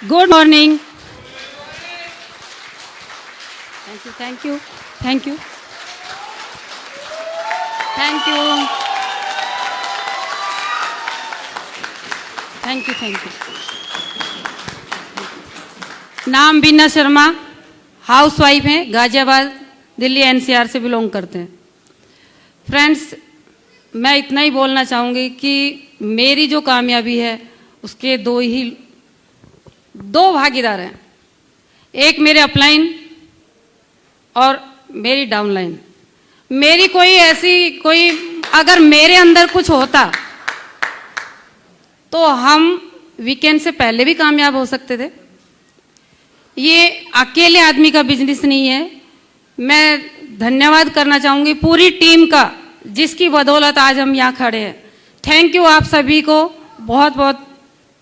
Good morning. Thank you thank you thank you thank you thank you thank you. नाम बीना Sharma, house wife हैं, Ghaziabad Delhi NCR से belong करते हैं। Friends, मैं इतना ही बोलना चाहूँगी कि मेरी जो कामयाबी है उसके दो भागीदार हैं, एक मेरे अपलाइन और मेरी डाउनलाइन। मेरी कोई अगर मेरे अंदर कुछ होता तो हम वीकेंड से पहले भी कामयाब हो सकते थे। ये अकेले आदमी का बिजनेस नहीं है। मैं धन्यवाद करना चाहूँगी पूरी टीम का, जिसकी बदौलत आज हम यहाँ खड़े हैं। थैंक यू आप सभी को, बहुत बहुत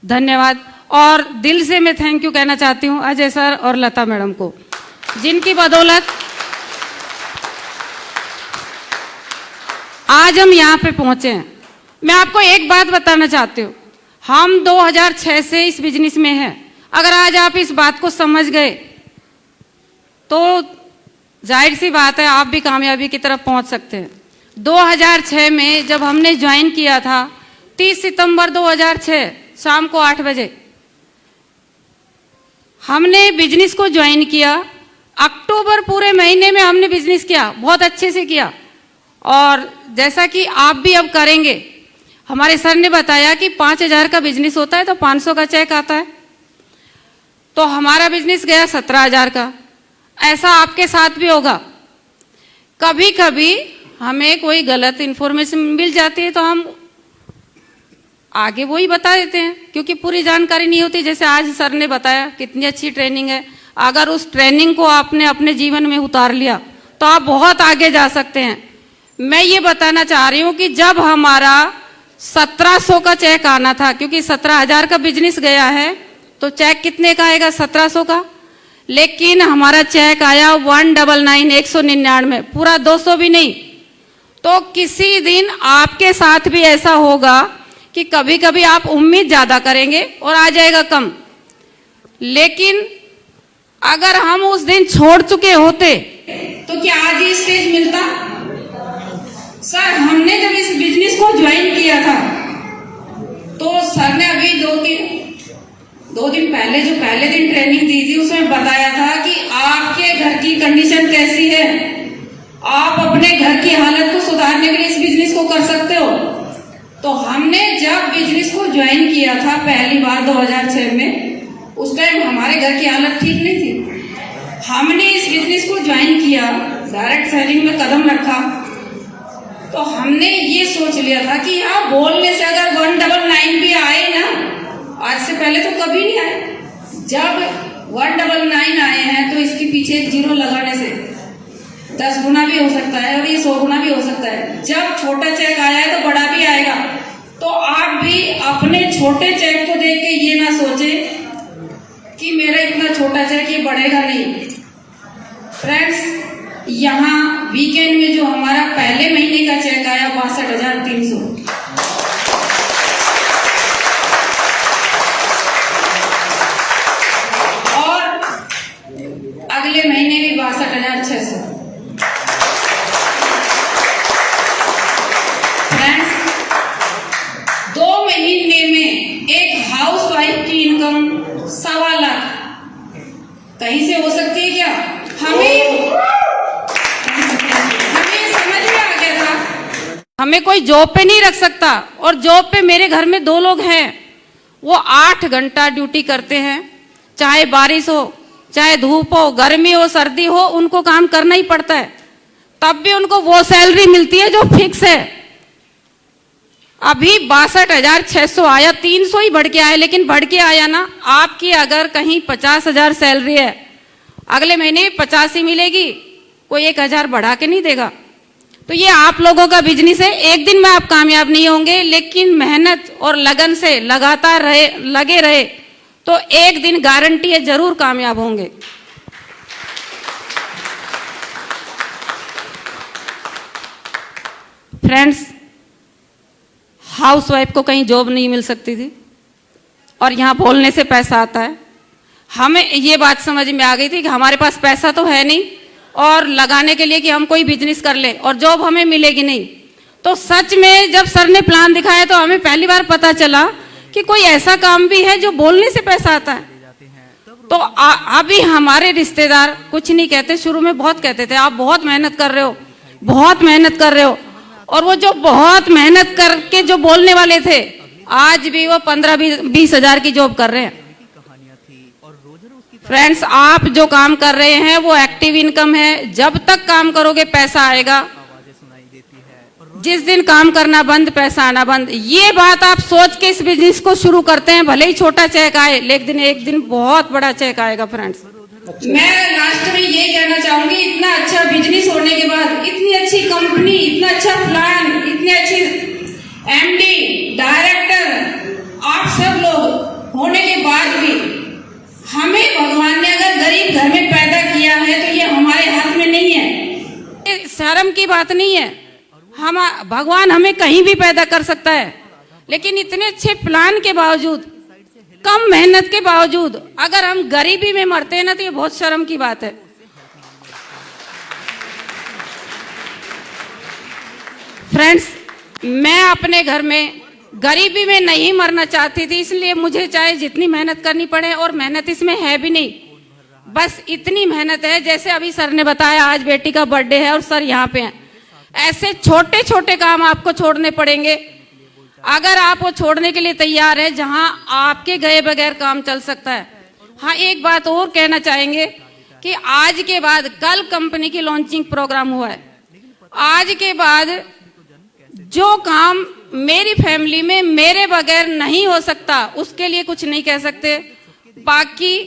धन्यवाद। और दिल से मैं थैंक यू कहना चाहती हूँ अजय सर और लता मैडम को, जिनकी बदौलत आज हम यहाँ पे पहुँचे हैं। मैं आपको एक बात बताना चाहती हूँ, हम 2006 से इस बिजनेस में हैं। अगर आज आप इस बात को समझ गए तो जाहिर सी बात है आप भी कामयाबी की तरफ पहुँच सकते हैं। 2006 में जब हमने ज्वाइन किया था, 30 सितंबर 2006 शाम को 8 बजे हमने बिजनेस को ज्वाइन किया। अक्टूबर पूरे महीने में हमने बिजनेस किया, बहुत अच्छे से किया। और जैसा कि आप भी अब करेंगे, हमारे सर ने बताया कि 5,000 का बिजनेस होता है तो 500 का चेक आता है। तो हमारा बिजनेस गया 17,000 का। ऐसा आपके साथ भी होगा। कभी कभी हमें कोई गलत इन्फॉर्मेशन मिल जाती है तो हम आगे वही बता देते हैं, क्योंकि पूरी जानकारी नहीं होती। जैसे आज सर ने बताया कितनी अच्छी ट्रेनिंग है, अगर उस ट्रेनिंग को आपने अपने जीवन में उतार लिया तो आप बहुत आगे जा सकते हैं। मैं ये बताना चाह रही हूँ कि जब हमारा 1700 का चेक आना था, क्योंकि 17,000 का बिजनेस गया है तो चेक कितने का आएगा? 1700 का। लेकिन हमारा चेक आया 199 पूरा 200 भी नहीं। तो किसी दिन आपके साथ भी ऐसा होगा कि कभी कभी आप उम्मीद ज्यादा करेंगे और आ जाएगा कम। लेकिन अगर हम उस दिन छोड़ चुके होते तो क्या आज ये स्टेज मिलता? सर, हमने जब इस बिजनेस को ज्वाइन किया था तो सर ने अभी दो दिन पहले जो पहले दिन ट्रेनिंग दी थी उसमें बताया था कि आपके घर की कंडीशन कैसी है, आप अपने घर की हालत को सुधारने के लिए इस बिजनेस को कर सकते हो। तो हमने जब बिजनेस को ज्वाइन किया था पहली बार 2006 में, उस टाइम हमारे घर की हालत ठीक नहीं थी। हमने इस बिजनेस को ज्वाइन किया, डायरेक्ट सेलिंग में कदम रखा, तो हमने ये सोच लिया था कि यहाँ बोलने से अगर 199 भी आए ना, आज से पहले तो कभी नहीं आए। जब 199 आए हैं तो इसके पीछे एक जीरो लगाने से 10 गुना भी हो सकता है और ये 100 गुना भी हो सकता है। जब छोटा चेक आया है तो बड़ा भी आएगा। तो आप भी अपने छोटे चेक को देख के ये ना सोचे कि मेरा इतना छोटा चेक ये बढ़ेगा नहीं। फ्रेंड्स, यहाँ वीकेंड में जो हमारा पहले महीने का चेक आया 62,300, और अगले महीने भी 62,600। फ्रेंड्स, 2 महीने में एक हाउस वाइफ की इनकम 1.25 लाख कहीं से हो सकती है क्या? हमें समझ में आ गया था हमें कोई जॉब पे नहीं रख सकता। और जॉब पे मेरे घर में 2 लोग हैं, वो 8 घंटा ड्यूटी करते हैं, चाहे बारिश हो, चाहे धूप हो, गर्मी हो, सर्दी हो, उनको काम करना ही पड़ता है। तब भी उनको वो सैलरी मिलती है जो फिक्स है। अभी 62,600 आया, 300 ही बढ़ के आया, लेकिन बढ़ के आया ना। आपकी अगर कहीं 50,000 सैलरी है, अगले महीने 85 मिलेगी, कोई 1,000 बढ़ा के नहीं देगा। तो ये आप लोगों का बिजनेस है। एक दिन में आप कामयाब नहीं होंगे, लेकिन मेहनत और लगन से लगातार लगे रहे तो एक दिन गारंटी है जरूर कामयाब होंगे। फ्रेंड्स, हाउसवाइफ को कहीं जॉब नहीं मिल सकती थी और यहाँ बोलने से पैसा आता है। हमें ये बात समझ में आ गई थी कि हमारे पास पैसा तो है नहीं और लगाने के लिए कि हम कोई बिजनेस कर ले और जॉब हमें मिलेगी नहीं। तो सच में जब सर ने प्लान दिखाया तो हमें पहली बार पता चला कि कोई ऐसा काम भी है जो बोलने से पैसा आता है। तो अभी हमारे रिश्तेदार कुछ नहीं कहते, शुरू में बहुत कहते थे आप बहुत मेहनत कर रहे हो, बहुत मेहनत कर रहे हो, और वो जो बहुत मेहनत करके जो बोलने वाले थे आज भी वो 15-20 हजार की जॉब कर रहे हैं। फ्रेंड्स, आप जो काम कर रहे हैं वो एक्टिव इनकम है, जब तक काम करोगे पैसा आएगा, जिस दिन काम करना बंद पैसा आना बंद। ये बात आप सोच के इस बिजनेस को शुरू करते हैं, भले ही छोटा चेक आए लेकिन एक दिन बहुत बड़ा चेक आएगा। फ्रेंड्स, मैं लास्ट में ये कहना चाहूंगी, इतना अच्छा बिजनेस होने के बाद, इतनी अच्छी कंपनी, इतना अच्छा प्लान, इतने अच्छे एमडी, डायरेक्टर, आप सब लोग होने के बाद भी हमें भगवान ने अगर गरीब घर में पैदा किया है तो ये हमारे हाथ में नहीं है, ये शर्म की बात नहीं है। हम भगवान हमें कहीं भी पैदा कर सकता है, लेकिन इतने अच्छे प्लान के बावजूद, कम मेहनत के बावजूद अगर हम गरीबी में मरते हैं ना तो ये बहुत शर्म की बात है। फ्रेंड्स, मैं अपने घर में गरीबी में नहीं मरना चाहती थी, इसलिए मुझे चाहे जितनी मेहनत करनी पड़े, और मेहनत इसमें है भी नहीं, बस इतनी मेहनत है जैसे अभी सर ने बताया आज बेटी का बर्थडे है और सर यहाँ पे हैं। ऐसे छोटे छोटे काम आपको छोड़ने पड़ेंगे, अगर आप वो छोड़ने के लिए तैयार है, जहां आपके गए बगैर काम चल सकता है। हाँ, एक बात और कहना चाहेंगे कि आज के बाद, कल कंपनी की लॉन्चिंग प्रोग्राम हुआ है, आज के बाद जो काम मेरी फैमिली में मेरे बगैर नहीं हो सकता उसके लिए कुछ नहीं कह सकते, बाकी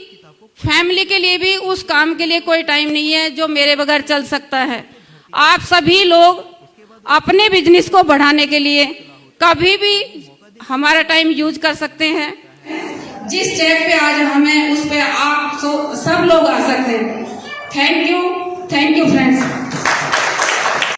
फैमिली के लिए भी उस काम के लिए कोई टाइम नहीं है जो मेरे बगैर चल सकता है। आप सभी लोग अपने बिजनेस को बढ़ाने के लिए कभी भी हमारा टाइम यूज कर सकते हैं। जिस चेक पे आज हमें, उस पे आप सब लोग आ सकते हैं। Thank you friends.